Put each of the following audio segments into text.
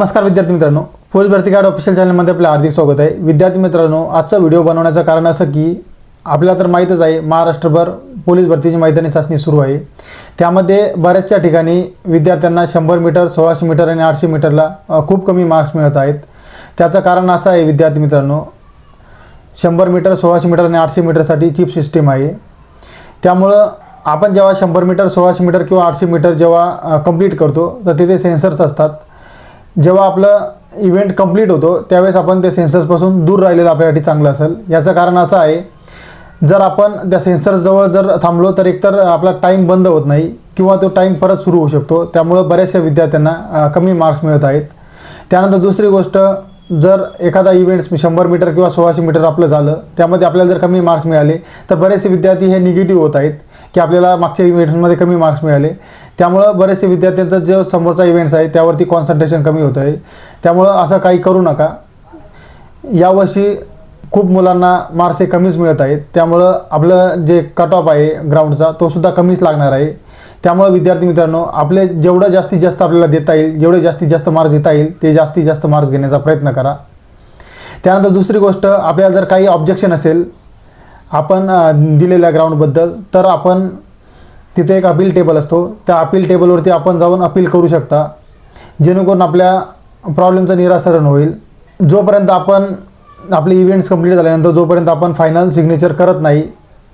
नमस्कार विद्यार्थी मित्रांनो, पोलीस भरती गाईड ऑफिशियल चॅनलमध्ये आपले हार्दिक स्वागत आहे। विद्यार्थी मित्रांनो, आजचा व्हिडिओ बनवण्याचं कारण असं की आपल्याला तर माहीतच आहे महाराष्ट्रभर पोलीस भरतीची मैदानी चाचणी सुरू आहे। त्यामध्ये बऱ्याचशा ठिकाणी विद्यार्थ्यांना 100 मीटर, 1600 मीटर आणि 800 मीटरला खूप कमी मार्क्स मिळत आहेत। त्याचं कारण असं आहे विद्यार्थी मित्रांनो, 100 मीटर, 1600 मीटर आणि 800 मीटरसाठी चिप सिस्टीम आहे। त्यामुळं आपण जेव्हा 100 मीटर, 1600 मीटर किंवा 800 मीटर जेव्हा कंप्लीट करतो तर तिथे सेन्सर्स असतात। जेव्हा आपलं इव्हेंट कंप्लीट होतो त्यावेळेस आपण त्या सेन्सर्सपासून दूर राहिलेलं आपल्यासाठी चांगलं असेल। याचं कारण असं आहे, जर आपण त्या सेन्सर्सजवळ जर थांबलो तर एकतर आपला टाईम बंद होत नाही किंवा तो टाईम परत सुरू होऊ शकतो। त्यामुळे बऱ्याचशा विद्यार्थ्यांना कमी मार्क्स मिळत आहेत। त्यानंतर दुसरी गोष्ट, जर एखादा इव्हेंट्स 100 मीटर किंवा 1600 मीटर आपलं झालं, त्यामध्ये आपल्याला जर कमी मार्क्स मिळाले तर बरेचसे विद्यार्थी हे निगेटिव्ह होत आहेत की आपल्याला मागच्या इव्हेंट्समध्ये कमी मार्क्स मिळाले। त्यामुळं बरेचसे विद्यार्थ्यांचा जो समोरचा इव्हेंट्स आहे त्यावरती कॉन्सन्ट्रेशन कमी होत आहे। त्यामुळं असं काही करू नका। यावर्षी खूप मुलांना मार्क्स हे कमीच मिळत आहेत, त्यामुळं आपलं जे कट ऑफ आहे ग्राउंडचा तो सुद्धा कमीच लागणार आहे। त्यामुळे विद्यार्थी मित्रांनो, आपले जेवढं जास्तीत जास्त आपल्याला देता येईल, जेवढे जास्तीत जास्त मार्क्स देता येईल ते जास्तीत जास्त मार्क्स घेण्याचा प्रयत्न करा। त्यानंतर दुसरी गोष्ट, आपल्याला जर काही ऑब्जेक्शन असेल आपण दिलेल्या ग्राउंडबद्दल, तर आपण तिथे एक अपील टेबल असतो, त्या अपील टेबलवरती आपण जाऊन अपील करू शकता, जेणेकरून आपल्या प्रॉब्लेमचं निराकरण होईल। जोपर्यंत आपण आपले इव्हेंट्स कंप्लीट झाल्यानंतर जोपर्यंत आपण फायनल सिग्नेचर करत नाही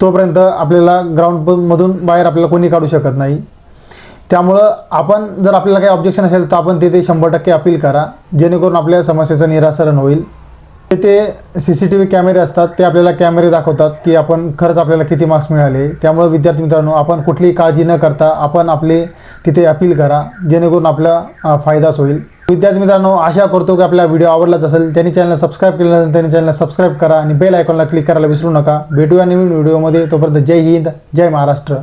तोपर्यंत आपल्याला ग्राउंडमधून बाहेर आपल्याला कोणी काढू शकत नाही। त्यामुळं आपण जर आपल्याला काही ऑब्जेक्शन असेल तर आपण तिथे 100% अपील करा, जेणेकरून आपल्या समस्येचं निराकरण होईल। तिथे CCTV कॅमेरे असतात, ते आपल्याला कॅमेरे दाखवतात की आपण खरंच आपल्याला किती मार्क्स मिळाले। त्यामुळे विद्यार्थी मित्रांनो, आपण कुठलीही काळजी न करता आपण आपले तिथे अपील करा, जेणेकरून आपला फायदाच होईल। विद्यार्थी मित्रांनो, आशा करतो की आपला व्हिडिओ आवडलाच असेल। त्यांनी चॅनलला सबस्क्राईब केलं नसेल त्यांनी चॅनलला सबस्क्राईब करा आणि बेल आयकॉनला क्लिक करायला विसरू नका। भेटूया नवीन व्हिडिओमध्ये, तोपर्यंत जय हिंद, जय महाराष्ट्र।